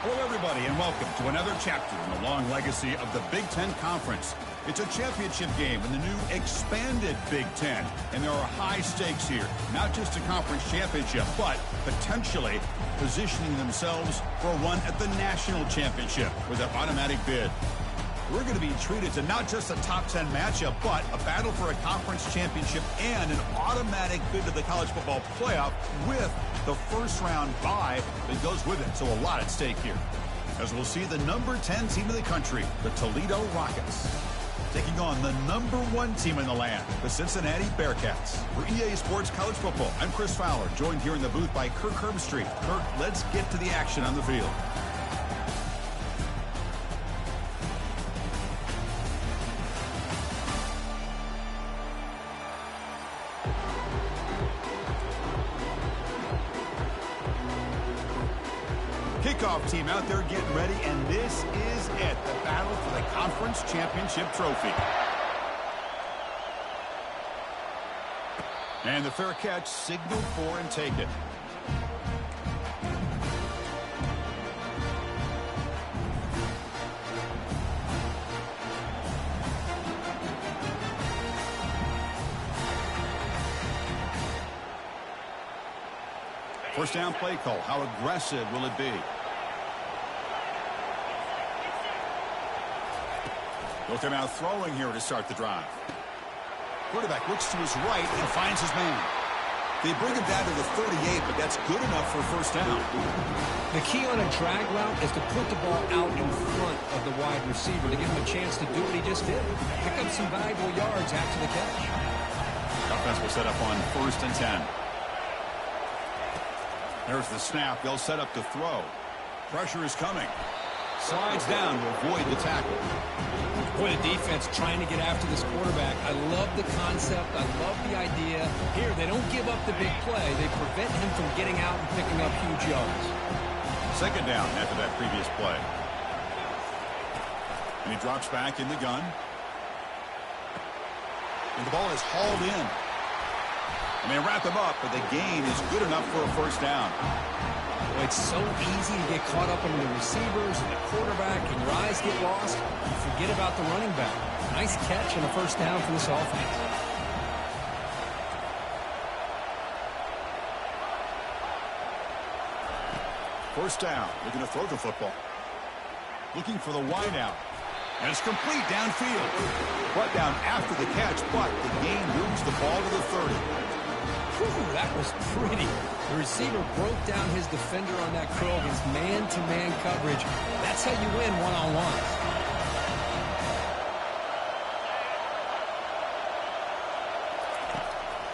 Hello, everybody, and welcome to another chapter in the long legacy of the Big Ten Conference. It's a championship game in the new expanded Big Ten, and there are high stakes here. Not just a conference championship, but potentially positioning themselves for a run at the national championship with an automatic bid. We're going to be treated to not just a top 10 matchup, but a battle for a conference championship and an automatic bid to the college football playoff with the first round bye that goes with it. So a lot at stake here. As we'll see the number 10 team in the country, the Toledo Rockets, taking on the number 1 team in the land, the Cincinnati Bearcats. For EA Sports College Football, I'm Chris Fowler, joined here in the booth by Kirk Herbstreit. Kirk, let's get to the action on the field. Kickoff team out there getting ready, and this is it, the battle for the conference championship trophy. And the fair catch signaled for and taken. First down play call. How aggressive will it be? Both are now throwing here to start the drive. Quarterback looks to his right and finds his man. They bring him down to the 38, but that's good enough for first down. The key on a drag route is to put the ball out in front of the wide receiver to give him a chance to do what he just did. Pick up some valuable yards after the catch. Offense will set up on 1st and 10. There's the snap. They'll set up to throw. Pressure is coming. Slides down to avoid the tackle. Boy, the defense trying to get after this quarterback. I love the concept. I love the idea. Here, they don't give up the big play. They prevent him from getting out and picking up huge yards. Second down after that previous play. And he drops back in the gun. And the ball is hauled in. And they wrap him up, but the gain is good enough for a first down. Well, it's so easy to get caught up in the receivers and the quarterback, and your eyes get lost. You forget about the running back. Nice catch and a first down for this offense. First down. Looking to throw the football. Looking for the wideout. And it's complete downfield. Brought down after the catch, but the gain moves the ball to the 30. Whew, that was pretty. The receiver broke down his defender on that curl against man-to-man coverage. That's how you win one-on-one.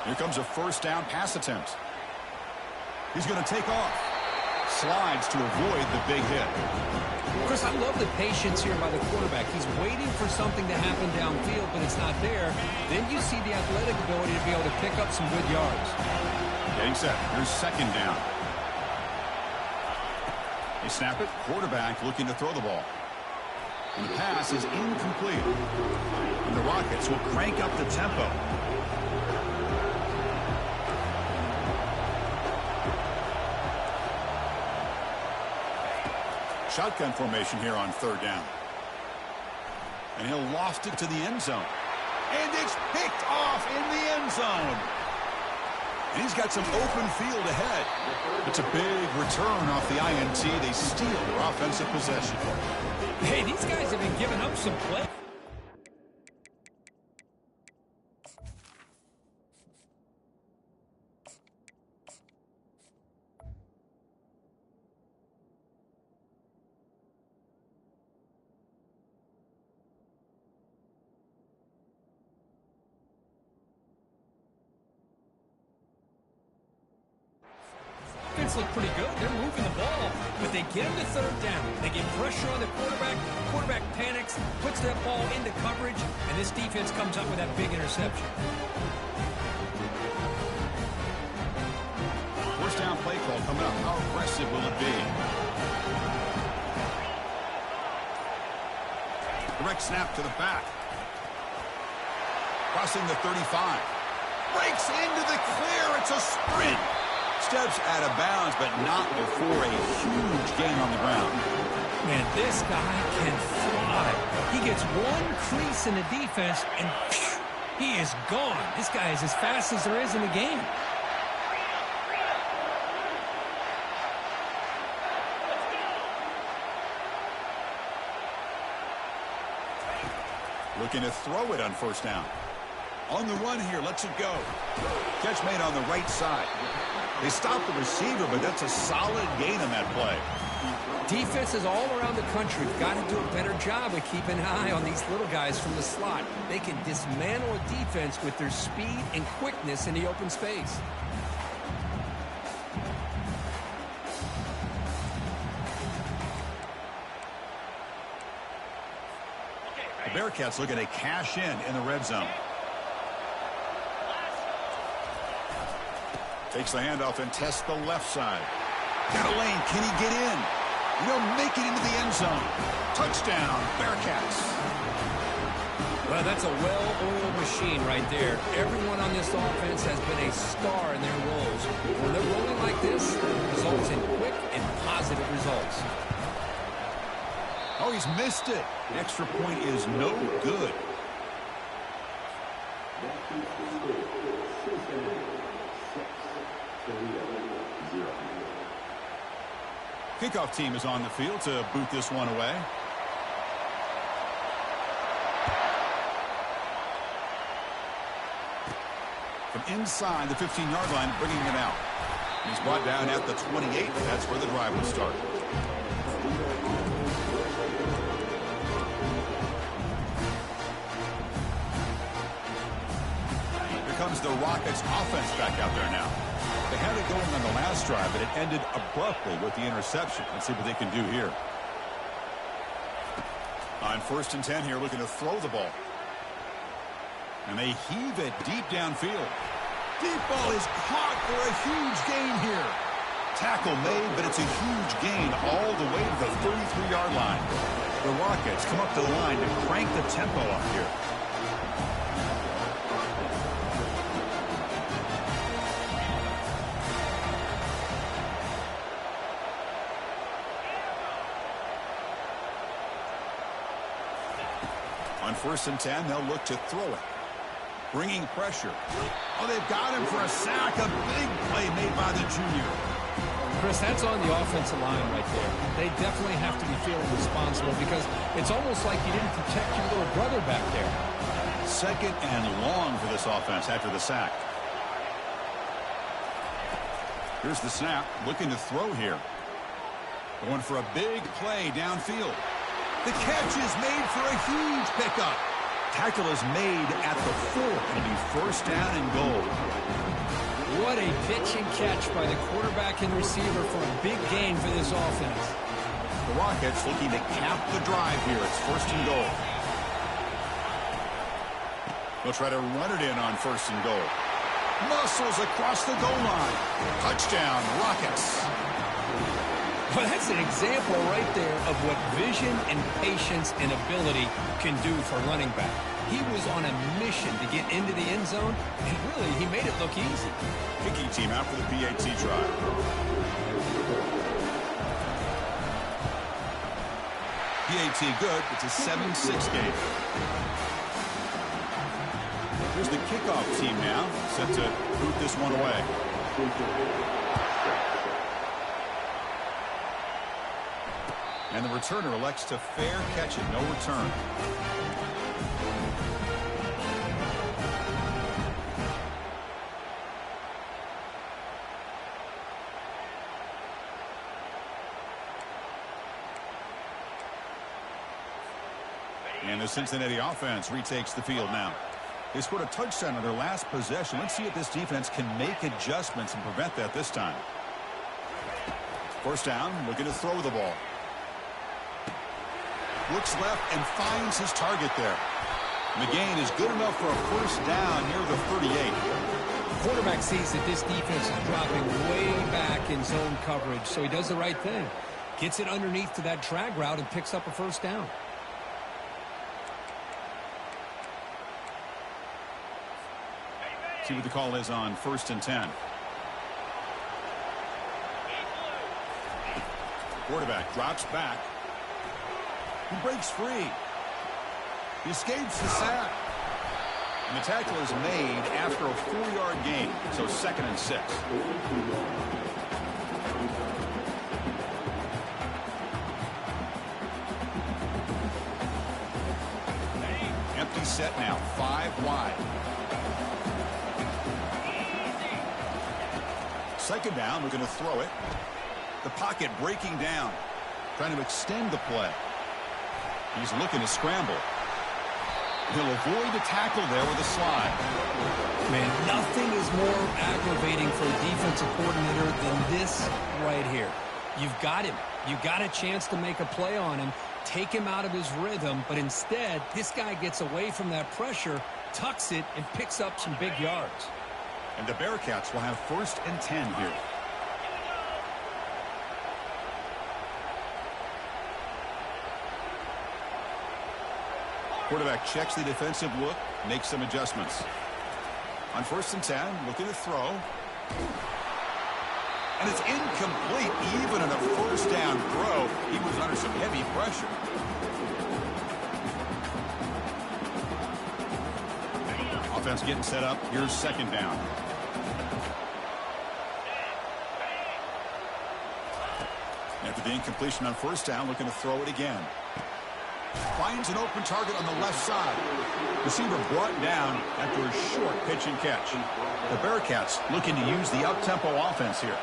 Here comes a first down pass attempt. He's going to take off. Slides to avoid the big hit. Chris, I love the patience here by the quarterback. He's waiting for something to happen downfield, but it's not there. Then you see the athletic ability to be able to pick up some good yards. Getting set. Here's second down. They snap it. Quarterback looking to throw the ball. And the pass is incomplete. And the Rockets will crank up the tempo. Shotgun formation here on third down. And he'll loft it to the end zone. And it's picked off in the end zone. And he's got some open field ahead. It's a big return off the INT. They steal their offensive possession. Hey, these guys have been giving up some play. Look pretty good. They're moving the ball, but they get him to third down. They get pressure on the quarterback. Quarterback panics, puts that ball into coverage, and this defense comes up with that big interception. First down play call coming up. How aggressive will it be? Direct snap to the back. Crossing the 35. Breaks into the clear. It's a sprint. Steps out of bounds, but not before a huge gain on the ground. Man, this guy can fly. He gets one crease in the defense, and phew, he is gone. This guy is as fast as there is in the game. Looking to throw it on first down. On the run here, lets it go. Catch made on the right side. They stopped the receiver, but that's a solid gain on that play. Defenses all around the country have got to do a better job of keeping an eye on these little guys from the slot. They can dismantle a defense with their speed and quickness in the open space. The Bearcats looking to cash in the red zone. Takes the handoff and tests the left side. Got a lane. Can he get in? He'll make it into the end zone. Touchdown, Bearcats. Well, that's a well-oiled machine right there. Everyone on this offense has been a star in their roles. When they're rolling like this, it results in quick and positive results. Oh, he's missed it. The extra point is no good. Kickoff team is on the field to boot this one away. From inside the 15-yard line, bringing it out. He's brought down at the 28. That's where the drive will start. Here comes the Rockets offense back out there now. They had it going on the last drive, but it ended abruptly with the interception. Let's see what they can do here. On 1st and 10 here, looking to throw the ball. And they heave it deep downfield. Deep ball is caught for a huge gain here. Tackle made, but it's a huge gain all the way to the 33-yard line. The Rockets come up to the line to crank the tempo up here. On 1st and 10, they'll look to throw it. Bringing pressure. Oh, they've got him for a sack. A big play made by the junior. Chris, that's on the offensive line right there. They definitely have to be feeling responsible because it's almost like you didn't protect your little brother back there. 2nd and long for this offense after the sack. Here's the snap. Looking to throw here. Going for a big play downfield. The catch is made for a huge pickup. Tackle is made at the 4. It'll be 1st down and goal. What a pitch and catch by the quarterback and receiver for a big gain for this offense. The Rockets looking to cap the drive here. It's 1st and goal. They'll try to run it in on 1st and goal. Muscles across the goal line. Touchdown, Rockets. Well, that's an example right there of what vision and patience and ability can do for running back. He was on a mission to get into the end zone, and really, he made it look easy. Kicking team out for the PAT try. PAT good. It's a 7-6 game. Here's the kickoff team now, set to boot this one away. And the returner elects to fair catch it. No return. And the Cincinnati offense retakes the field now. They scored a touchdown on their last possession. Let's see if this defense can make adjustments and prevent that this time. 1st down, looking to throw the ball. Looks left and finds his target there. The gain is good enough for a 1st down near the 38. The quarterback sees that this defense is dropping way back in zone coverage, so he does the right thing. Gets it underneath to that drag route and picks up a 1st down. See what the call is on 1st and 10. Quarterback drops back. He breaks free. He escapes the sack. And the tackle is made after a 4-yard gain, so 2nd and 6. Empty set now, 5 wide. 2nd down, we're going to throw it. The pocket breaking down, trying to extend the play. He's looking to scramble. He'll avoid the tackle there with a slide. Man, nothing is more aggravating for a defensive coordinator than this right here. You've got him. You got a chance to make a play on him, take him out of his rhythm, but instead, this guy gets away from that pressure, tucks it, and picks up some big yards. And the Bearcats will have 1st and 10 here. Quarterback checks the defensive look, makes some adjustments. On 1st and 10, looking to throw. And it's incomplete. Even in a 1st down throw, he was under some heavy pressure. Offense getting set up. Here's 2nd down. After the incompletion on 1st down, looking to throw it again. Finds an open target on the left side. Receiver brought down after a short pitch and catch. The Bearcats looking to use the up-tempo offense here.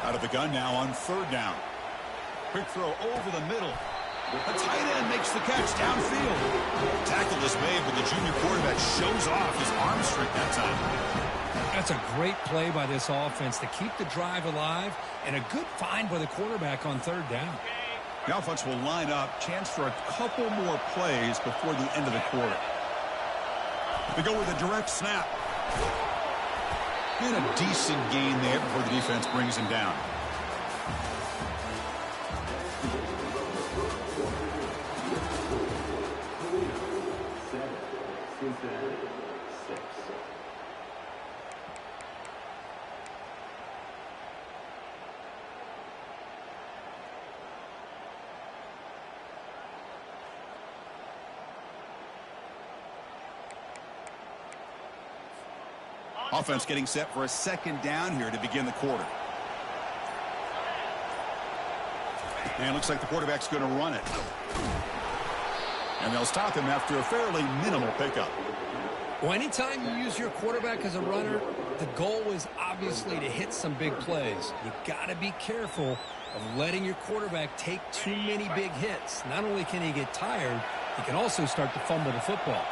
Out of the gun now on 3rd down. Quick throw over the middle. The tight end makes the catch downfield. Tackle is made, but the junior quarterback shows off his arm strength that time. That's a great play by this offense to keep the drive alive, and a good find by the quarterback on 3rd down. The offense will line up. Chance for a couple more plays before the end of the quarter. They go with a direct snap. And a decent gain there before the defense brings him down. Cincinnati 6. Offense getting set for a 2nd down here to begin the quarter. And it looks like the quarterback's going to run it. And they'll stop him after a fairly minimal pickup. Well, anytime you use your quarterback as a runner, the goal is obviously to hit some big plays. You got to be careful of letting your quarterback take too many big hits. Not only can he get tired, he can also start to fumble the football.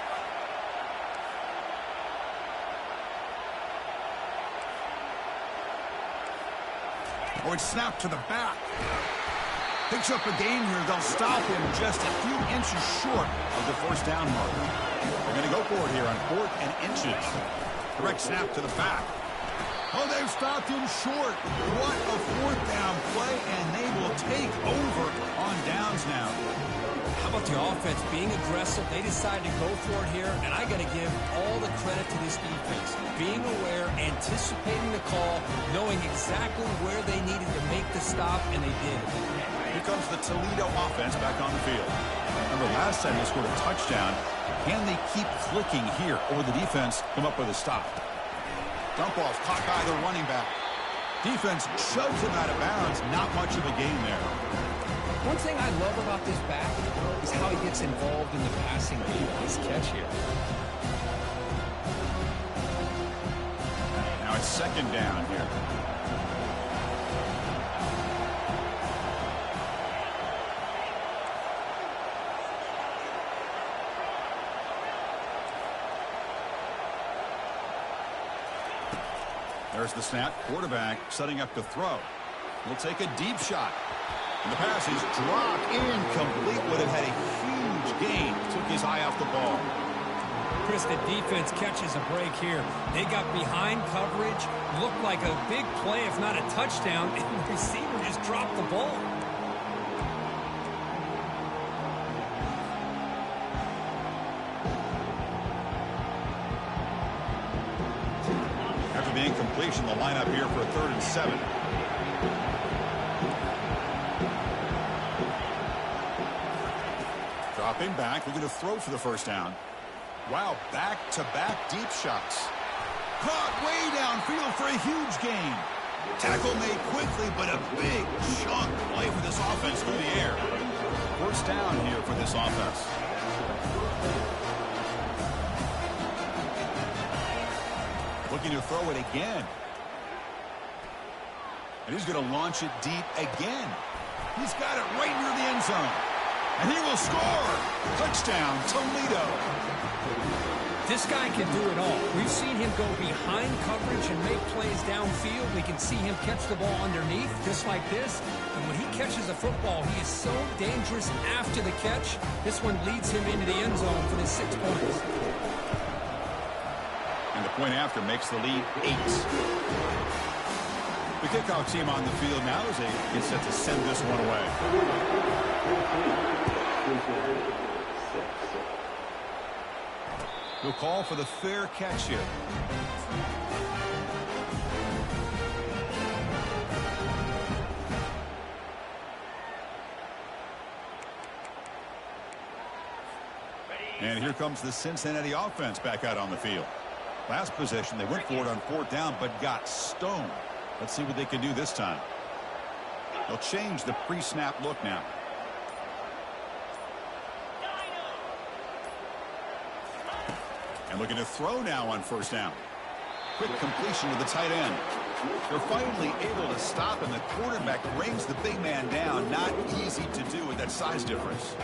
Oh, it's snapped to the back. Picks up a gain here. They'll stop him just a few inches short of the 1st down mark. They're going to go for it here on 4th and inches. Direct snap to the back. Oh, they've stopped him short. What a 4th down play, and they will take over on downs now. How about the offense being aggressive? They decided to go for it here, and I got to give all the credit to this defense. Being aware, anticipating the call, knowing exactly where they needed to make the stop, and they did. Here comes the Toledo offense back on the field. Remember last time they scored a touchdown. Can they keep clicking here, or the defense come up with a stop? Dump off caught by the running back. Defense shoves him out of bounds. Not much of a gain there. One thing I love about this back is how he gets involved in the passing game. Nice catch here. Now it's 2nd down here. There's the snap. Quarterback setting up to throw. He'll take a deep shot. And the pass is dropped incomplete. Would have had a huge gain. Took his eye off the ball. Chris, the defense catches a break here. They got behind coverage, looked like a big play, if not a touchdown, and the receiver just dropped the ball. After the incompletion, the lineup here for a 3rd and 7. Dropping back, looking to throw for the first down. Wow, back-to-back deep shots. Caught way downfield for a huge gain. Tackle made quickly, but a big chunk play for this offense through the air. First down here for this offense. Looking to throw it again. And he's going to launch it deep again. He's got it right near the end zone. And he will score. Touchdown, Toledo. This guy can do it all. We've seen him go behind coverage and make plays downfield. We can see him catch the ball underneath, just like this. And when he catches a football, he is so dangerous after the catch. This one leads him into the end zone for the 6 points. And the point after makes the lead 8. The kickoff team on the field now as they get set to send this one away. He'll call for the fair catch here. And here comes the Cincinnati offense back out on the field. Last possession, they went for it on 4th down, but got stoned. Let's see what they can do this time. They'll change the pre-snap look now. And looking to throw now on 1st down. Quick completion to the tight end. They're finally able to stop, and the quarterback brings the big man down. Not easy to do with that size difference.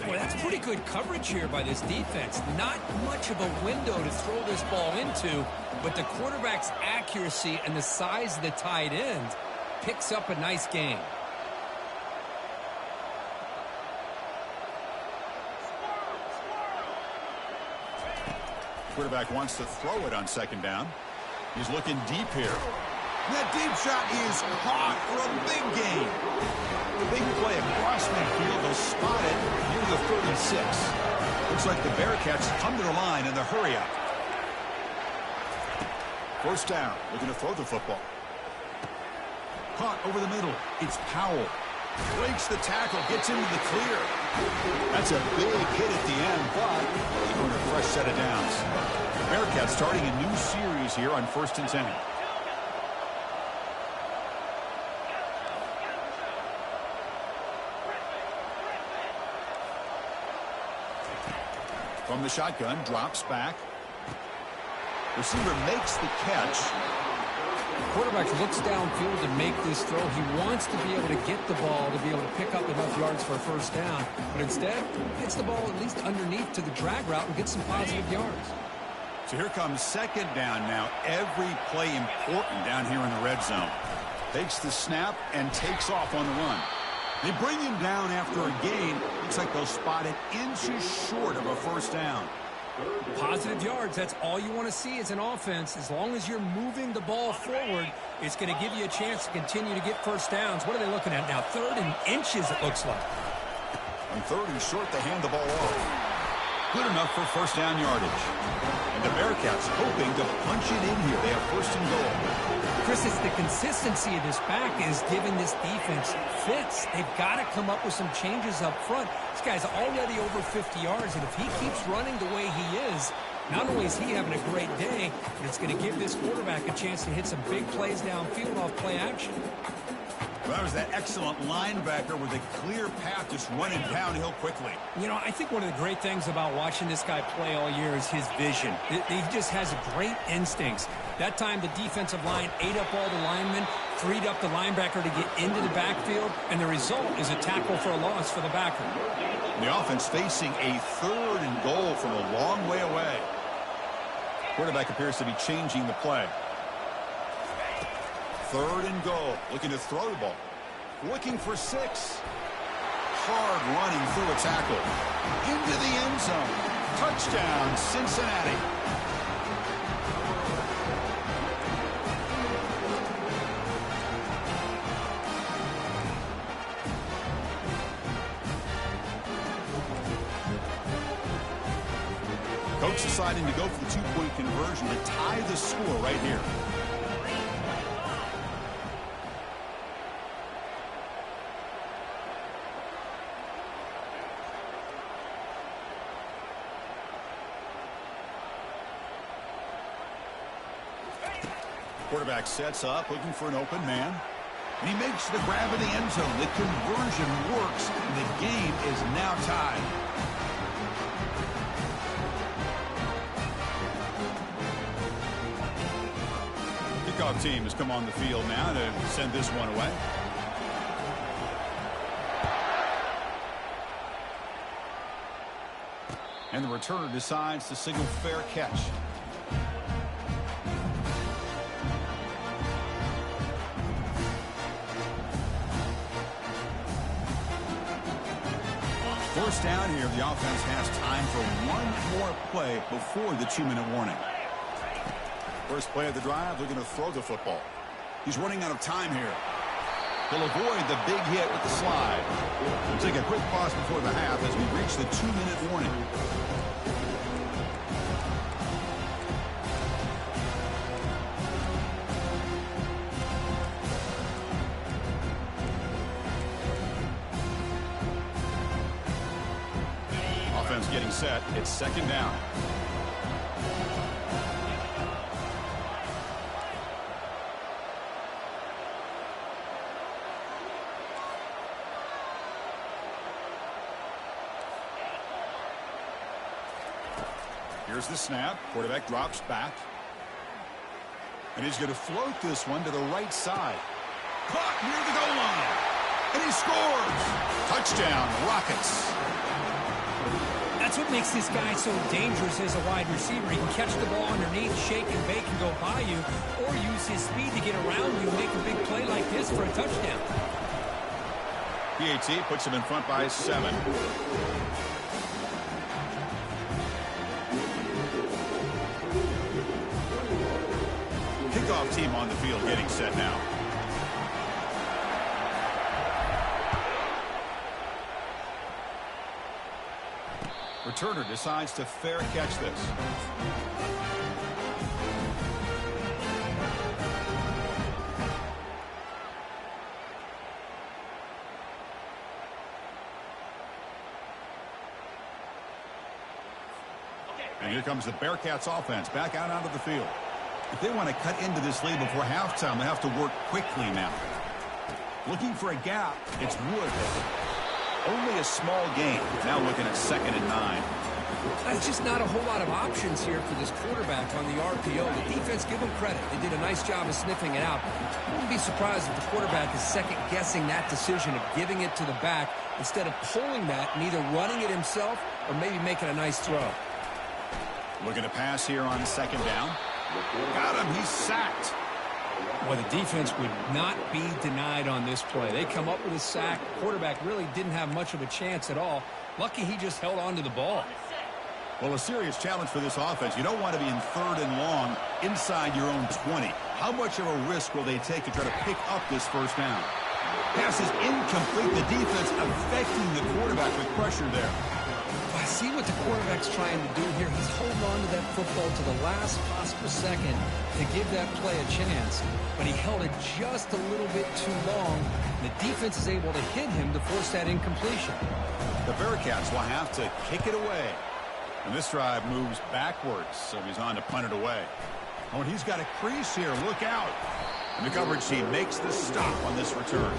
Boy, that's pretty good coverage here by this defense. Not much of a window to throw this ball into, but the quarterback's accuracy and the size of the tight end picks up a nice gain. Quarterback wants to throw it on 2nd down. He's looking deep here. That deep shot is caught for a big gain. Big play across midfield. They'll spot it near the 36. Looks like the Bearcats come to the line in the hurry up. 1st down. Looking to throw the football. Caught over the middle. It's Powell. Breaks the tackle. Gets into the clear. That's a big hit at the end, but they earn a fresh set of downs. The Bearcats starting a new series here on 1st and 10. From the shotgun, drops back. Receiver makes the catch. The quarterback looks downfield to make this throw. He wants to be able to get the ball to be able to pick up enough yards for a 1st down. But instead, gets the ball at least underneath to the drag route and gets some positive yards. So here comes 2nd down now. Every play important down here in the red zone. Takes the snap and takes off on the run. They bring him down after a gain. Looks like they'll spot it inches short of a 1st down. Positive yards, that's all you want to see as an offense. As long as you're moving the ball forward, it's going to give you a chance to continue to get 1st downs. What are they looking at now? 3rd and inches, it looks like. On 3rd and short, they hand the ball off. Good enough for 1st down yardage. And the Bearcats hoping to punch it in here. They have 1st and goal. Chris, it's the consistency of this back is giving this defense fits. They've got to come up with some changes up front. This guy's already over 50 yards, and if he keeps running the way he is, not only is he having a great day, but it's going to give this quarterback a chance to hit some big plays downfield off play action. Well, that was that excellent linebacker with a clear path just running downhill quickly. You know, I think one of the great things about watching this guy play all year is his vision. He just has great instincts. That time, the defensive line ate up all the linemen, freed up the linebacker to get into the backfield, and the result is a tackle for a loss for the backer. The offense facing a 3rd and goal from a long way away. Quarterback appears to be changing the play. 3rd and goal. Looking to throw the ball. Looking for 6. Hard running through a tackle. Into the end zone. Touchdown, Cincinnati. Coach deciding to go for the two-point conversion to tie the score right here. Quarterback sets up, looking for an open man. And he makes the grab in the end zone. The conversion works, and the game is now tied. Kickoff team has come on the field now to send this one away. And the returner decides to signal fair catch. First down here, the offense has time for one more play before the 2-minute warning. First play of the drive, they're going to throw the football. He's running out of time here. He'll avoid the big hit with the slide. We'll take a quick pause before the half as we reach the 2-minute warning. Offense getting set. It's second down. Here's the snap. Quarterback drops back. And he's going to float this one to the right side. Caught near the goal line. And he scores. Touchdown, Rockets. That's what makes this guy so dangerous as a wide receiver. He can catch the ball underneath, shake and bake and go by you, or use his speed to get around you and make a big play like this for a touchdown. PAT puts him in front by 7. Kickoff team on the field getting set now. Returner decides to fair catch this. And here comes the Bearcats offense back out onto the field. If they want to cut into this lead before halftime, they have to work quickly now. Looking for a gap. It's Wood. Only a small gain. Now looking at 2nd and 9. That's just not a whole lot of options here for this quarterback on the RPO. The defense, give them credit. They did a nice job of sniffing it out. I wouldn't be surprised if the quarterback is second-guessing that decision of giving it to the back instead of pulling that and either running it himself or maybe making a nice throw. Looking to pass here on 2nd down. Got him. He's sacked. Well, the defense would not be denied on this play. They come up with a sack. Quarterback really didn't have much of a chance at all. Lucky he just held on to the ball. Well, a serious challenge for this offense. You don't want to be in 3rd and long inside your own 20. How much of a risk will they take to try to pick up this first down? Pass is incomplete. The defense affecting the quarterback with pressure there. I see what the quarterback's trying to do here. He's holding on to that football to the last possible second to give that play a chance. But he held it just a little bit too long. And the defense is able to hit him to force that incompletion. The Bearcats will have to kick it away. And this drive moves backwards, so he's on to punt it away. Oh, and he's got a crease here. Look out. And the coverage team makes the stop on this return.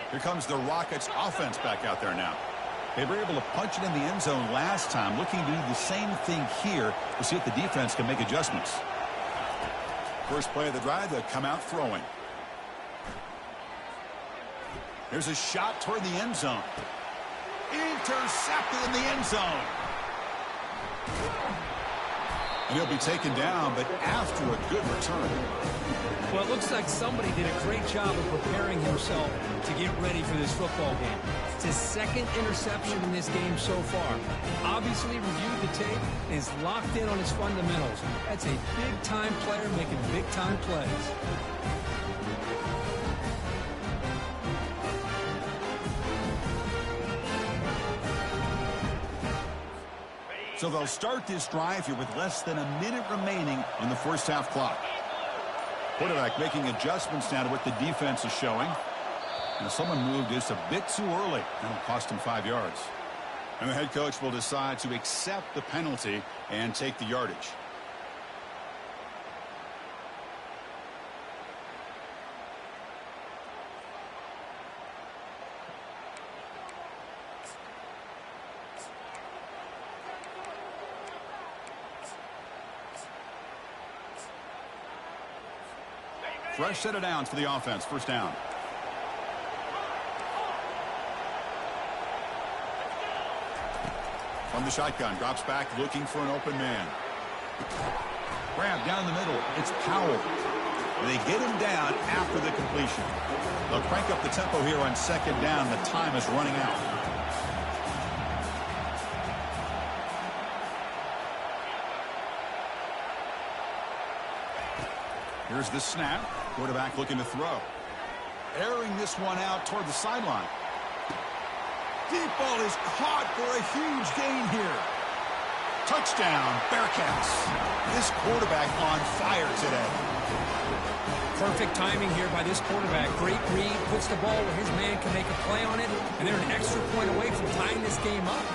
Here comes the Rockets offense back out there now. They were able to punch it in the end zone last time, looking to do the same thing here to see if the defense can make adjustments. First play of the drive, they'll come out throwing. There's a shot toward the end zone. Intercepted in the end zone. And he'll be taken down, but after a good return. Well, it looks like somebody did a great job of preparing himself to get ready for this football game. It's his second interception in this game so far. Obviously reviewed the tape and is locked in on his fundamentals. That's a big-time player making big-time plays. So they'll start this drive here with less than a minute remaining on the first half clock. Quarterback making adjustments now to what the defense is showing. And someone moved just a bit too early. That'll cost him 5 yards. And the head coach will decide to accept the penalty and take the yardage. Fresh set of downs for the offense. First down. From the shotgun. Drops back looking for an open man. Grab down the middle. It's Powell. They get him down after the completion. They'll crank up the tempo here on second down. The time is running out. Here's the snap. Quarterback looking to throw. Airing this one out toward the sideline. Deep ball is caught for a huge gain here. Touchdown, Bearcats. This quarterback on fire today. Perfect timing here by this quarterback. Great read, puts the ball where his man can make a play on it, and they're an extra point away from tying this game up.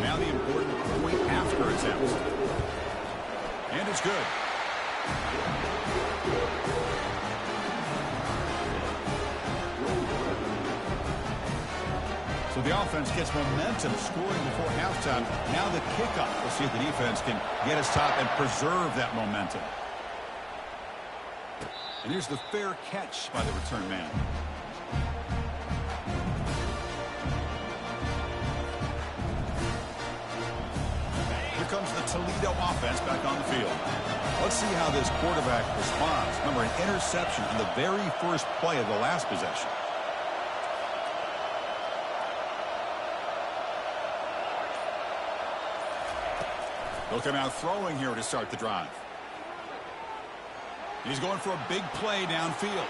Now the important point after attempt. And it's good. So the offense gets momentum, scoring before halftime. Now the kickoff. We'll see if the defense can get us top and preserve that momentum. And here's the fair catch by the return man. Here comes the Toledo offense back on the field. Let's see how this quarterback responds. Remember, an interception on the very first play of the last possession. He'll come out throwing here to start the drive. He's going for a big play downfield.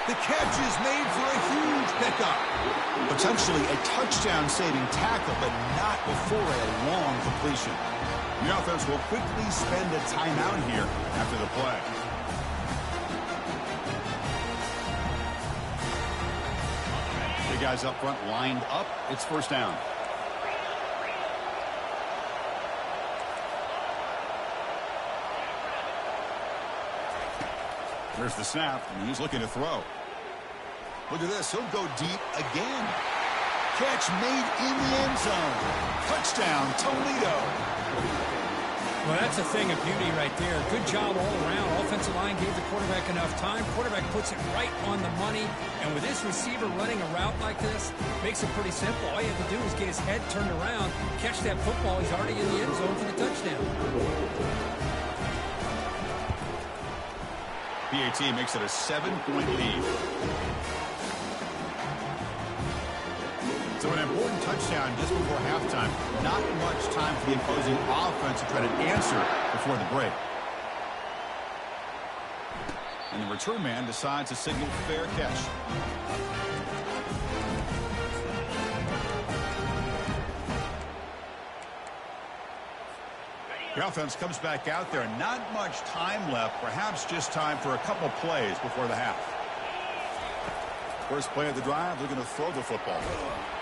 The catch is made for a huge pickup. Potentially a touchdown-saving tackle, but not before a long completion. The offense will quickly spend a timeout here after the play. The guys up front lined up. It's first down. There's the snap, and he's looking to throw. Look at this. He'll go deep again. Catch made in the end zone. Touchdown, Toledo. Well, that's a thing of beauty right there. Good job all around. Offensive line gave the quarterback enough time. Quarterback puts it right on the money. And with this receiver running a route like this, makes it pretty simple. All you have to do is get his head turned around, catch that football. He's already in the end zone for the touchdown. PAT makes it a 7-point lead. So an important touchdown just before halftime. Not much time for the opposing offense to try to answer before the break. And the return man decides to signal fair catch. The offense comes back out there. Not much time left. Perhaps just time for a couple plays before the half. First play of the drive, looking to throw the football.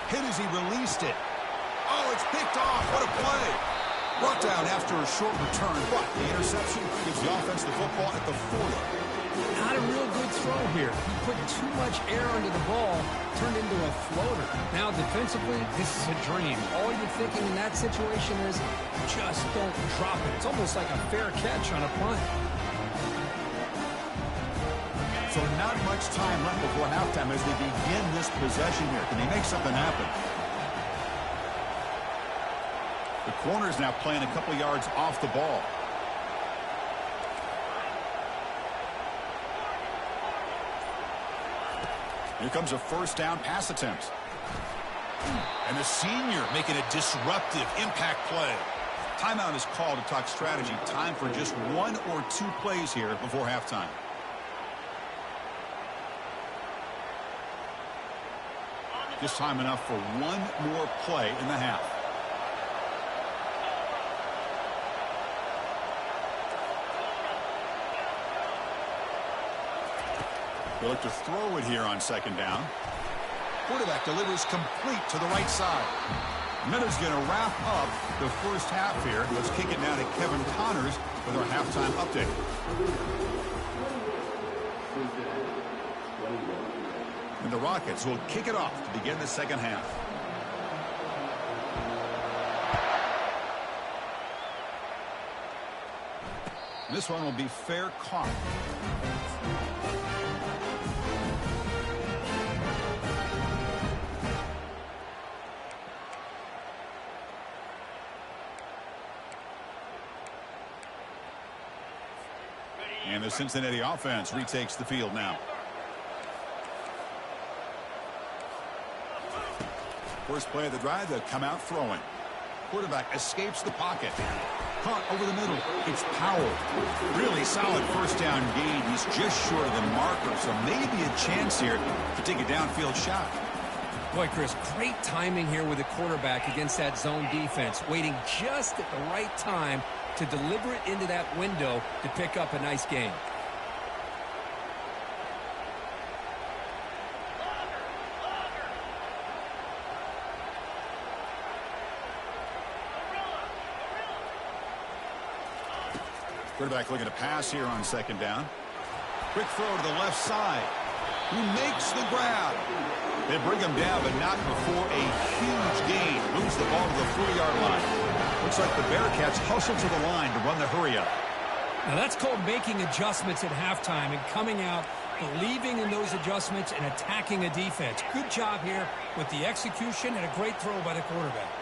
Hit as he released it. Oh, it's picked off. What a play. Brought down after a short return. But the interception gives the offense the football at the 40. Not a real good throw here. He put too much air under the ball, turned into a floater. Now defensively, this is a dream. All you're thinking in that situation is just don't drop it. It's almost like a fair catch on a punt. So So not much time left before halftime as they begin this possession here. Can they make something happen? The corner is now playing a couple yards off the ball. Here comes a first down pass attempt. And the senior making a disruptive impact play. Timeout is called to talk strategy. Time for just 1 or 2 plays here before halftime. Just time enough for 1 more play in the half. They look to throw it here on second down. Quarterback delivers complete to the right side. Miller's going to wrap up the first half here. Let's kick it now to Kevin Connors with our halftime update. And the Rockets will kick it off to begin the second half. This one will be fair caught. And the Cincinnati offense retakes the field now. First play of the drive, they'll come out throwing. Quarterback escapes the pocket. Caught over the middle. It's Powell. Really solid first down gain. He's just short of the marker, so maybe a chance here to take a downfield shot. Boy, Chris, great timing here with the quarterback against that zone defense. Waiting just at the right time to deliver it into that window to pick up a nice gain. Quarterback looking to pass here on second down. Quick throw to the left side. Who makes the grab? They bring him down, but not before a huge gain. Moves the ball to the 40-yard line. Looks like the Bearcats hustle to the line to run the hurry up. Now that's called making adjustments at halftime and coming out, believing in those adjustments and attacking a defense. Good job here with the execution and a great throw by the quarterback.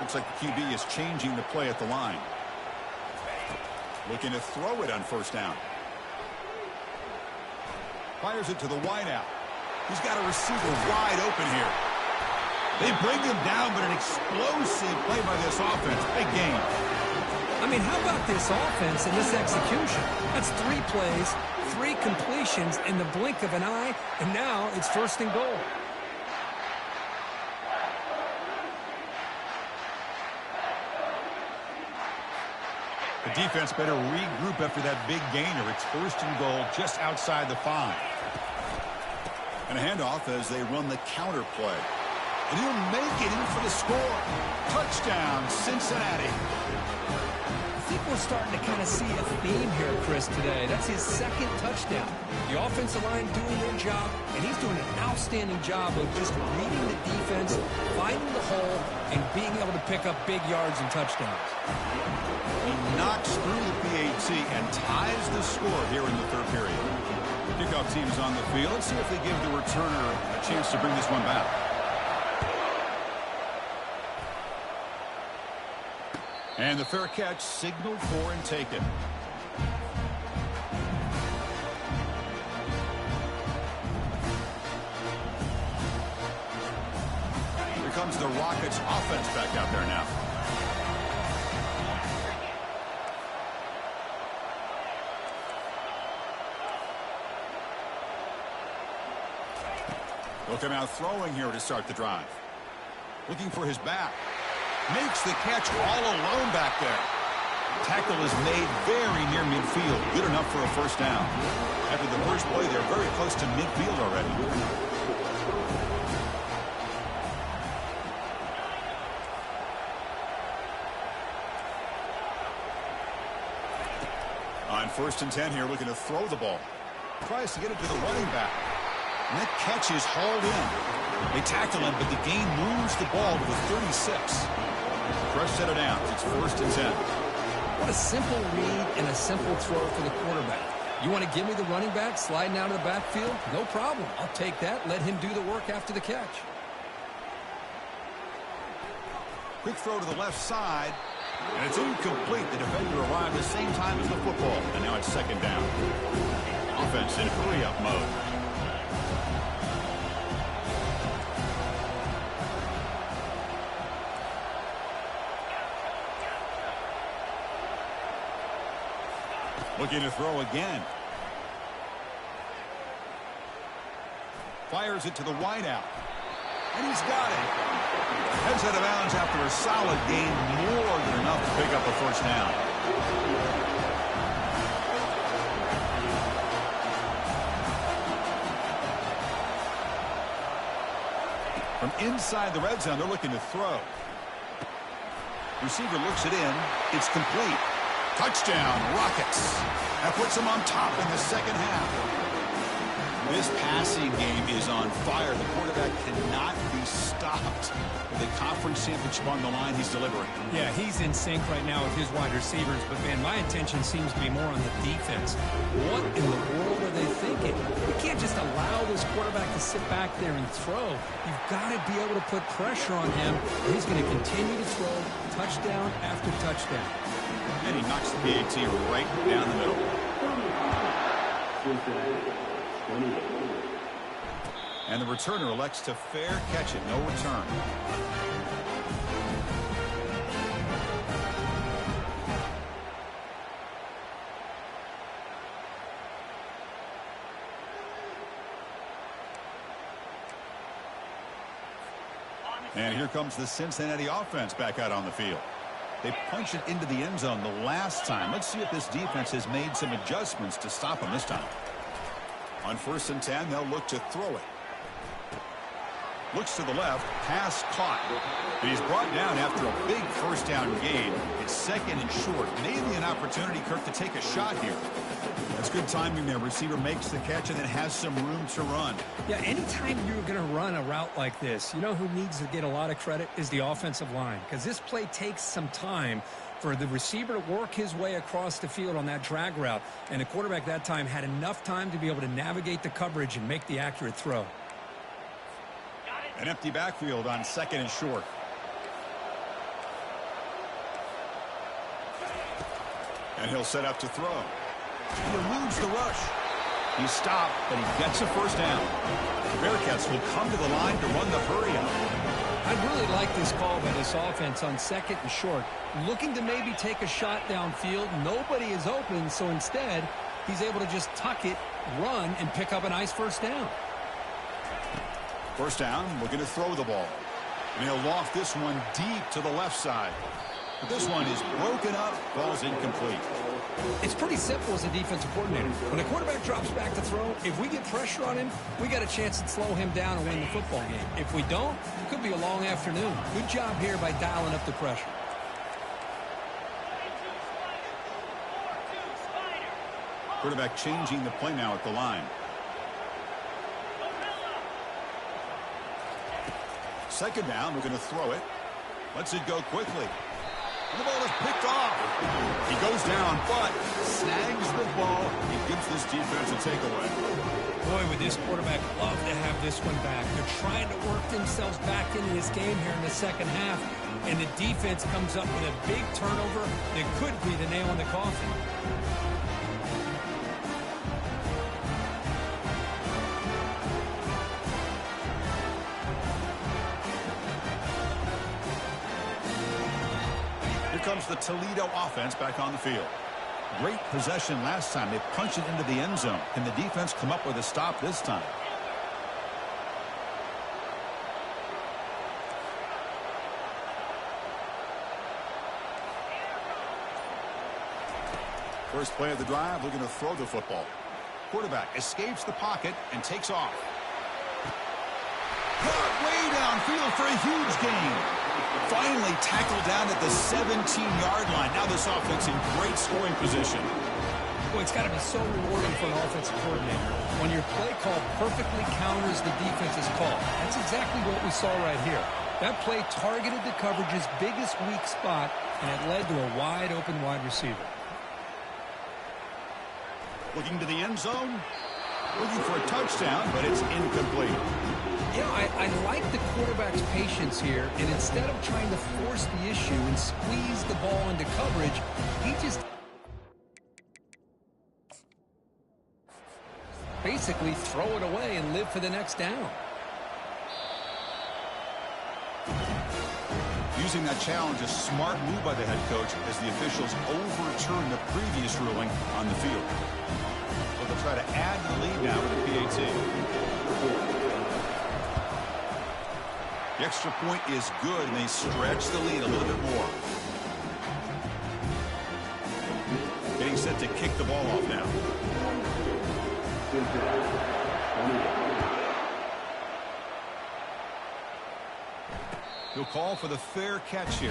Looks like the QB is changing the play at the line. Looking to throw it on first down. Fires it to the wideout. He's got a receiver wide open here. They bring him down, but an explosive play by this offense. Big game. I mean, how about this offense and this execution? That's 3 plays, 3 completions in the blink of an eye, and now it's first and goal. The defense better regroup after that big gainer. It's first and goal just outside the 5. And a handoff as they run the counter play. And he'll make it in for the score. Touchdown, Cincinnati. I think we're starting to kind of see a theme here, Chris, today. That's his 2nd touchdown. The offensive line doing their job, and he's doing an outstanding job of just reading the defense, finding the hole, and being able to pick up big yards and touchdowns. He knocks through the PAT and ties the score here in the 3rd period. Kickoff team is on the field. Let's see if they give the returner a chance to bring this one back. And the fair catch signaled for and taken. Here comes the Rockets offense back out there now. They'll come out throwing here to start the drive. Looking for his back. Makes the catch all alone back there. Tackle is made very near midfield. Good enough for a first down. After the first play, they're very close to midfield already. On 1st and 10 here, looking to throw the ball. Tries to get it to the running back. And that catch is hauled in. They tackle him, but the gain moves the ball to the 36. Fresh set of downs. It's 1st and 10. What a simple read and a simple throw for the quarterback. You want to give me the running back sliding out of the backfield? No problem. I'll take that. Let him do the work after the catch. Quick throw to the left side. And it's incomplete. The defender arrived at the same time as the football. And now it's second down. Offense in hurry-up mode. Looking to throw again. Fires it to the wideout. And he's got it. Heads out of bounds after a solid gain, more than enough to pick up a first down. From inside the red zone, they're looking to throw. Receiver looks it in. It's complete. Touchdown, Rockets. That puts them on top in the second half. This passing game is on fire. The quarterback cannot be stopped. With the conference championship on the line, he's delivering. Yeah, he's in sync right now with his wide receivers, but, man, my attention seems to be more on the defense. What in the world are they thinking? You can't just allow this quarterback to sit back there and throw. You've got to be able to put pressure on him. He's going to continue to throw touchdown after touchdown. And he knocks the PAT right down the middle. And the returner elects to fair catch it. No return. And here comes the Cincinnati offense back out on the field. They punched it into the end zone the last time. Let's see if this defense has made some adjustments to stop them this time. On 1st and 10, they'll look to throw it. Looks to the left, pass caught. But he's brought down after a big first down gain. It's second and short. Maybe an opportunity, Kirk, to take a shot here. That's good timing there. Receiver makes the catch and then has some room to run. Yeah, anytime you're going to run a route like this, you know who needs to get a lot of credit is the offensive line. Because this play takes some time for the receiver to work his way across the field on that drag route. And the quarterback that time had enough time to be able to navigate the coverage and make the accurate throw. An empty backfield on 2nd and short. And he'll set up to throw. He eludes the rush. He's stopped, but he gets a first down. The Bearcats will come to the line to run the hurry-up. I really like this call by this offense on 2nd and short. Looking to maybe take a shot downfield. Nobody is open, so instead, he's able to just tuck it, run, and pick up a nice first down. First down, looking to throw the ball. And he'll loft this one deep to the left side. But this one is broken up. Ball's incomplete. It's pretty simple as a defensive coordinator. When a quarterback drops back to throw, if we get pressure on him, we got a chance to slow him down and win the football game. If we don't, it could be a long afternoon. Good job here by dialing up the pressure. Quarterback changing the play now at the line. Second down, we're going to throw it. Lets it go quickly. And the ball is picked off. He goes down, but snags the ball. He gives this defense a takeaway. Boy, would this quarterback love to have this one back. They're trying to work themselves back into this game here in the second half. And the defense comes up with a big turnover that could be the nail in the coffin. Comes the Toledo offense back on the field. Great possession last time. They punched it into the end zone. Can the defense come up with a stop this time? First play of the drive, looking to throw the football. Quarterback escapes the pocket and takes off. Caught way downfield for a huge gain. Finally tackled down at the 17-yard line. Now this offense in great scoring position. Boy, it's got to be so rewarding for an offensive coordinator when your play call perfectly counters the defense's call. That's exactly what we saw right here. That play targeted the coverage's biggest weak spot, and it led to a wide-open wide receiver. Looking to the end zone. Looking for a touchdown, but it's incomplete. You know, I like the quarterback's patience here, and instead of trying to force the issue and squeeze the ball into coverage, he just basically throw it away and live for the next down. Using that challenge, a smart move by the head coach as the officials overturn the previous ruling on the field. So they'll try to add the lead now with the PAT. The extra point is good, and they stretch the lead a little bit more. Getting set to kick the ball off now. He'll call for the fair catch here.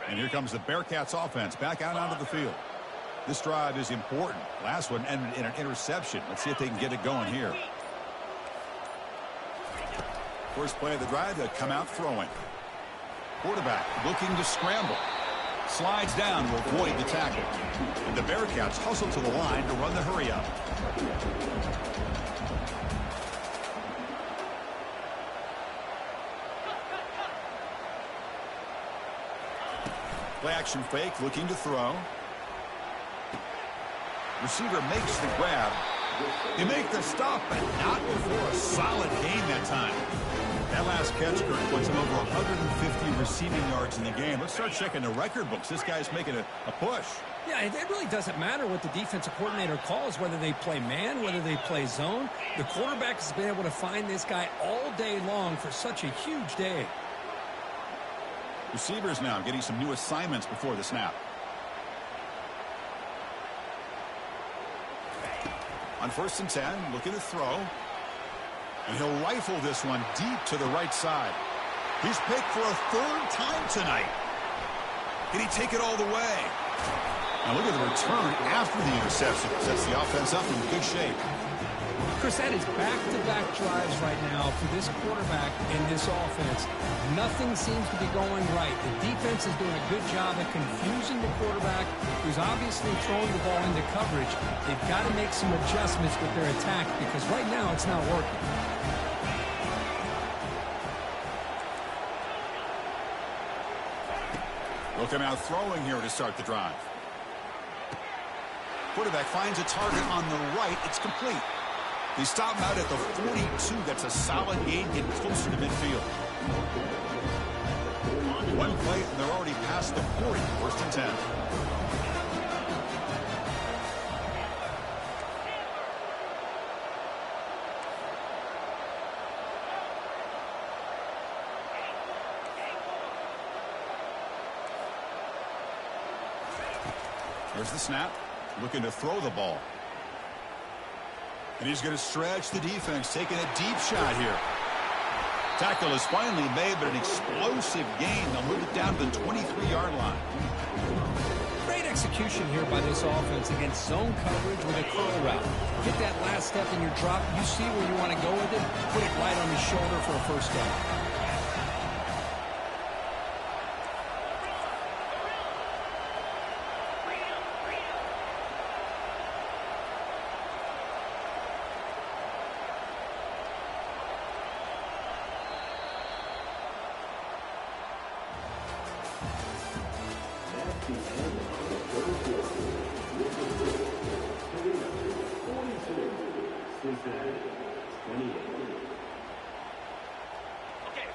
And here comes the Bearcats offense back out onto the field. This drive is important. Last one ended in an interception. Let's see if they can get it going here. First play of the drive, they'll come out throwing. Quarterback looking to scramble. Slides down to avoid the tackle. And the Bearcats hustle to the line to run the hurry up. Play action fake, looking to throw. Receiver makes the grab. They make the stop, but not before a solid gain that time. That last catch, Kurt, puts him over 150 receiving yards in the game. Let's start checking the record books. This guy's making a push. Yeah, it really doesn't matter what the defensive coordinator calls, whether they play man, whether they play zone. The quarterback has been able to find this guy all day long for such a huge day. Receivers now getting some new assignments before the snap. On 1st and 10, looking to throw. And he'll rifle this one deep to the right side. He's picked for a 3rd time tonight. Can he take it all the way? Now look at the return after the interception. Sets the offense up in good shape. Chris, that is back-to-back drives right now for this quarterback and this offense. Nothing seems to be going right. The defense is doing a good job of confusing the quarterback, who's obviously throwing the ball into coverage. They've got to make some adjustments with their attack because right now it's not working. They'll come out throwing here to start the drive. Quarterback finds a target on the right. It's complete. They stop him out at the 42. That's a solid gain, getting closer to midfield. One play, and they're already past the 40. 1st and 10. There's the snap. Looking to throw the ball. And he's going to stretch the defense, taking a deep shot here. Tackle is finally made, but an explosive gain. They'll move it down to the 23-yard line. Great execution here by this offense against zone coverage with a curl route. Get that last step in your drop. You see where you want to go with it. Put it right on his shoulder for a 1st down.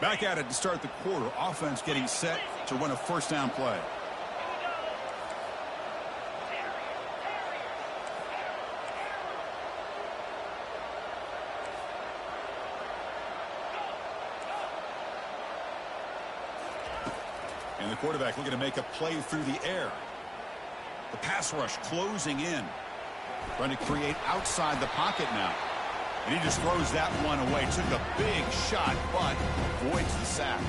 Back at it to start the quarter. Offense getting set to run a 1st down play. And the quarterback looking to make a play through the air. The pass rush closing in. Trying to create outside the pocket now. And he just throws that one away. Took a big shot, but avoids the sack.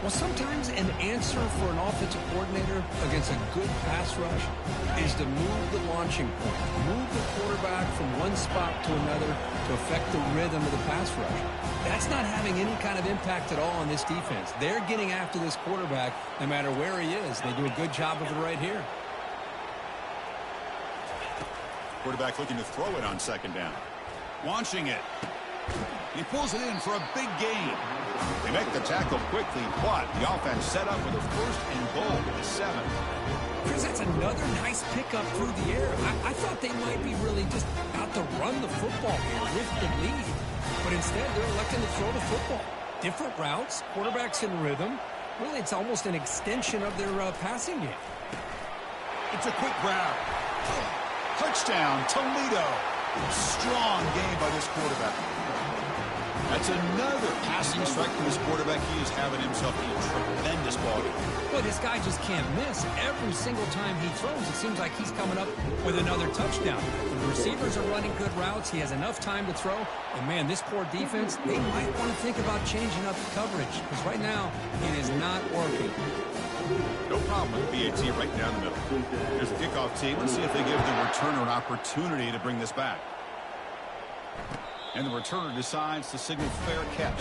Well, sometimes an answer for an offensive coordinator against a good pass rush is to move the launching point, move the quarterback from one spot to another to affect the rhythm of the pass rush. That's not having any kind of impact at all on this defense. They're getting after this quarterback no matter where he is. They do a good job of it right here. Quarterback looking to throw it on second down. Launching it. He pulls it in for a big gain. They make the tackle quickly, but the offense set up with a first and goal at the 7. Chris, that's another nice pickup through the air. I thought they might be really just out to run the football here with the lead. But instead, they're electing to throw the football. Different routes, quarterbacks in rhythm. Really, it's almost an extension of their passing game. It's a quick grab. Touchdown, Toledo. Strong game by this quarterback. That's another passing strike from this quarterback. He is having himself a tremendous ball game. Well, this guy just can't miss. Every single time he throws, it seems like he's coming up with another touchdown. The receivers are running good routes. He has enough time to throw. And, man, this poor defense, they might want to think about changing up the coverage because right now it is not working. No problem with the BAT right down the middle. Here's the kickoff team. Let's see if they give the returner an opportunity to bring this back. And the returner decides to signal fair catch.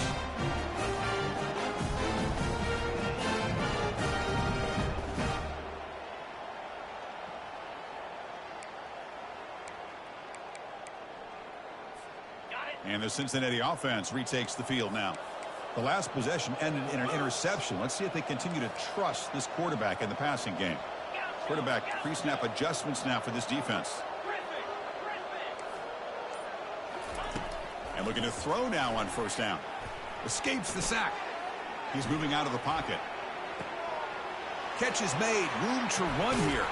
And the Cincinnati offense retakes the field now. The last possession ended in an interception. Let's see if they continue to trust this quarterback in the passing game. Quarterback pre-snap adjustments now for this defense. And looking to throw now on first down. Escapes the sack. He's moving out of the pocket. Catch is made. Room to run here.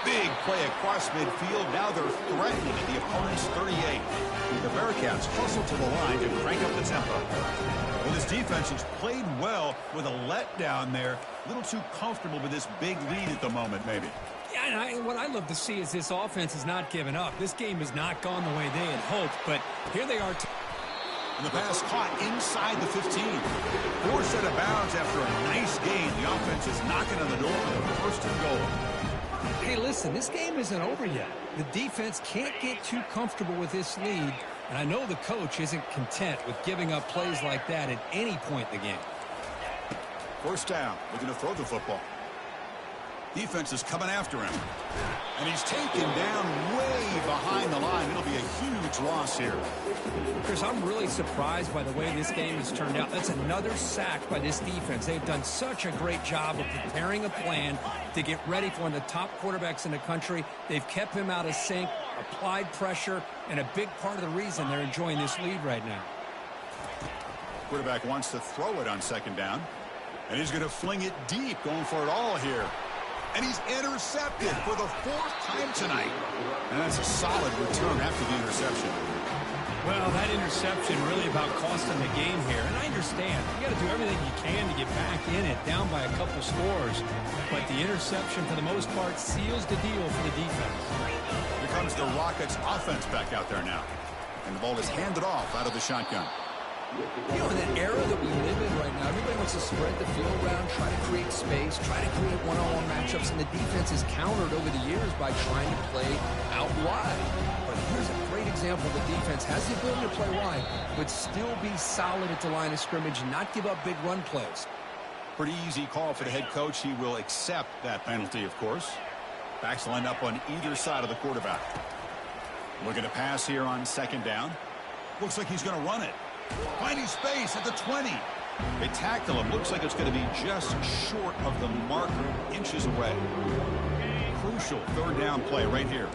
Big play across midfield. Now they're threatening at the opponent's 38. The Bearcats hustle to the line to crank up the tempo. Well, this defense has played well with a letdown there. A little too comfortable with this big lead at the moment, maybe. Yeah, and what I love to see is this offense is not giving up. This game has not gone the way they had hoped, but here they are. And the pass caught inside the 15. Forced out of bounds after a nice gain. The offense is knocking on the door with a first and goal. Hey, listen, this game isn't over yet. The defense can't get too comfortable with this lead, and I know the coach isn't content with giving up plays like that at any point in the game. First down, looking to throw the football. Defense is coming after him. And he's taken down way behind the line. It'll be a huge loss here. Chris, I'm really surprised by the way this game has turned out. That's another sack by this defense. They've done such a great job of preparing a plan to get ready for one of the top quarterbacks in the country. They've kept him out of sync, applied pressure, and a big part of the reason they're enjoying this lead right now. Quarterback wants to throw it on second down. And he's going to fling it deep, going for it all here. And he's intercepted for the 4th time tonight. And that's a solid return after the interception. Well, that interception really about costing the game here. And I understand. You got to do everything you can to get back in it, down by a couple scores. But the interception, for the most part, seals the deal for the defense. Here comes the Rockets offense back out there now. And the ball is handed off out of the shotgun. You know, in the era that we live in right now, everybody wants to spread the field around, try to create space, try to create one-on-one matchups, and the defense is countered over the years by trying to play out wide. But here's a great example. The defense has the ability to play wide, but still be solid at the line of scrimmage and not give up big run plays. Pretty easy call for the head coach. He will accept that penalty, of course. Backs lined up on either side of the quarterback. Looking to pass here on second down. Looks like he's going to run it. Finding space at the 20. They tackle him. Looks like it's going to be just short of the marker, inches away. Crucial third down play right here.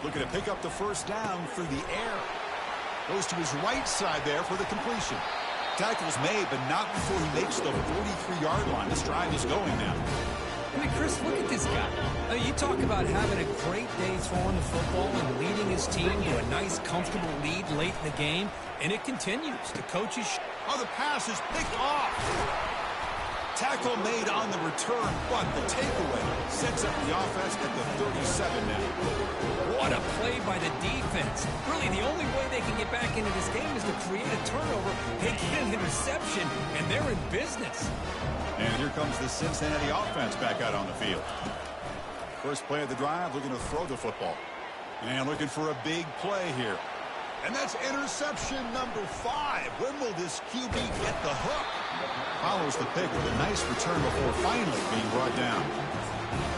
Looking to pick up the first down through the air. Goes to his right side there for the completion. Tackle's made, but not before he makes the 43-yard line. This drive is going now. I mean, Chris, look at this guy. I mean, you talk about having a great day throwing the football and leading his team to a nice, comfortable lead late in the game, and it continues. The coaches... Oh, the pass is picked off. Tackle made on the return, but the takeaway sets up the offense at the 37 now. What a play by the defense. Really, the only way they can get back into this game is to create a turnover. They get an interception, and they're in business. And here comes the Cincinnati offense back out on the field. First play of the drive, looking to throw the football. And looking for a big play here. And that's interception number 5. When will this QB get the hook? Follows the pick with a nice return before finally being brought down.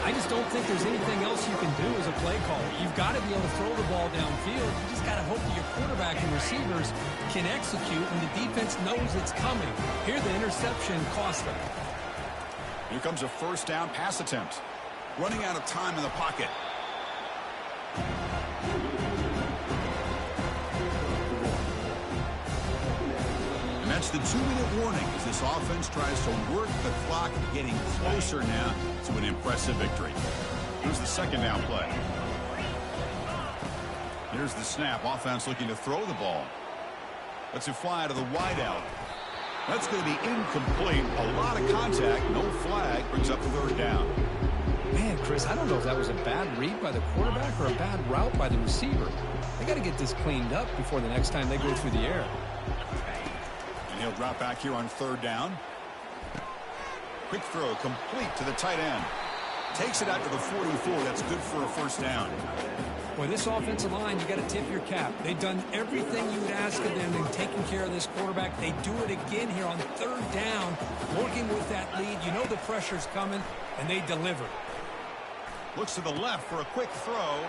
I just don't think there's anything else you can do as a play caller. You've got to be able to throw the ball downfield. You just got to hope that your quarterback and receivers can execute and the defense knows it's coming. Here the interception cost them. Here comes a first down pass attempt. Running out of time in the pocket. And that's the 2-minute warning as this offense tries to work the clock, getting closer now to an impressive victory. Here's the second down play. Here's the snap. Offense looking to throw the ball. Lets it fly to the wideout. That's going to be incomplete. A lot of contact. No flag. Brings up the third down. Man, Chris, I don't know if that was a bad read by the quarterback or a bad route by the receiver. They got to get this cleaned up before the next time they go through the air. And he'll drop back here on third down. Quick throw complete to the tight end. Takes it out to the 44. That's good for a first down. Boy, this offensive line, you got to tip your cap. They've done everything you would ask of them in taking care of this quarterback. They do it again here on third down, working with that lead. You know the pressure's coming, and they deliver. Looks to the left for a quick throw.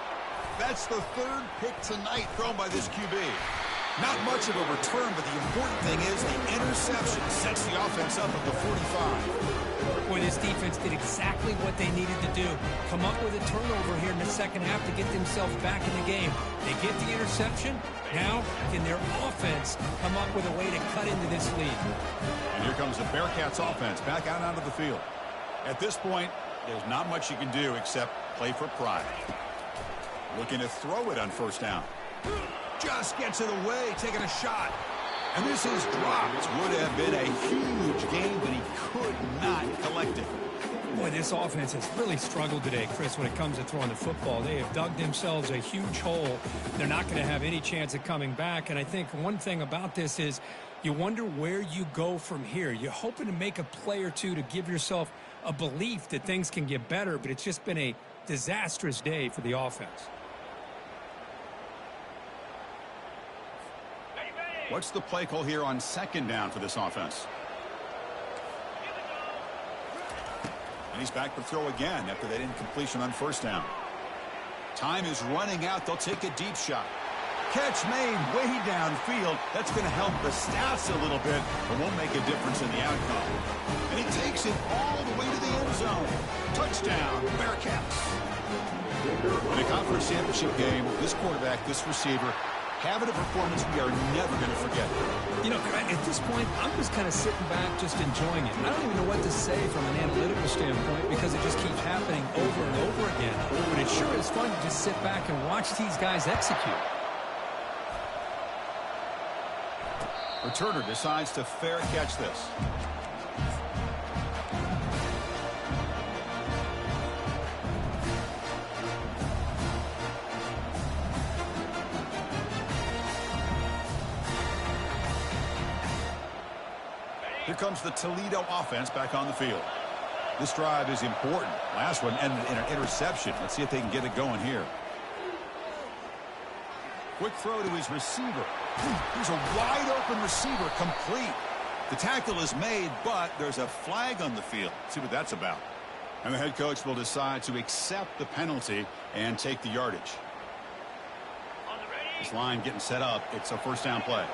That's the third pick tonight thrown by this QB. Not much of a return, but the important thing is the interception sets the offense up at the 45. Boy, this defense did exactly what they needed to do. Come up with a turnover here in the second half to get themselves back in the game. They get the interception. Now, can their offense come up with a way to cut into this lead? And here comes the Bearcats offense back out onto the field. At this point, there's not much you can do except play for pride. Looking to throw it on first down. Just gets in the way, taking a shot. And this is dropped. Would have been a huge game, but he could not collect it. Boy, this offense has really struggled today, Chris, when it comes to throwing the football. They have dug themselves a huge hole. They're not going to have any chance of coming back. And I think one thing about this is you wonder where you go from here. You're hoping to make a play or two to give yourself a belief that things can get better, but it's just been a disastrous day for the offense. What's the play call here on second down for this offense? And he's back to throw again after that incompletion on first down. Time is running out. They'll take a deep shot. Catch made way downfield. That's going to help the stats a little bit, but won't make a difference in the outcome. And he takes it all the way to the end zone. Touchdown, Bearcats. In a conference championship game, this quarterback, this receiver, having a performance we are never going to forget. You know, at this point, I'm just kind of sitting back, just enjoying it. I don't even know what to say from an analytical standpoint because it just keeps happening over and over again. But it sure is fun to just sit back and watch these guys execute. Returner decides to fair catch this. Here comes the Toledo offense back on the field. This drive is important. Last one ended in an interception. Let's see if they can get it going here. Quick throw to his receiver. Here's a wide open receiver, complete. The tackle is made, but there's a flag on the field. Let's see what that's about. And the head coach will decide to accept the penalty and take the yardage. This line getting set up. It's a first down play.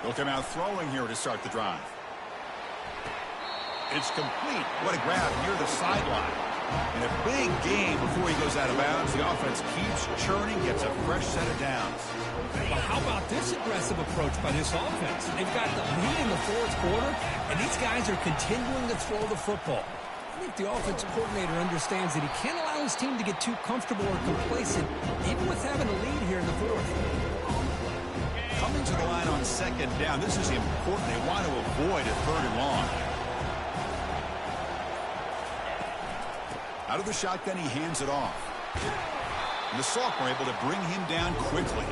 They'll come out throwing here to start the drive. It's complete. What a grab near the sideline. In a big game before he goes out of bounds, the offense keeps churning, gets a fresh set of downs. Well, how about this aggressive approach by this offense? They've got the lead in the fourth quarter, and these guys are continuing to throw the football. I think the offensive coordinator understands that he can't allow his team to get too comfortable or complacent, even with having a lead here in the fourth. Coming to the line on second down. This is important. They want to avoid a third and long. Out of the shotgun, he hands it off. And the sophomore able to bring him down quickly.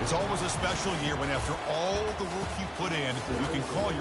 It's always a special year when after all the work you put in, you can call your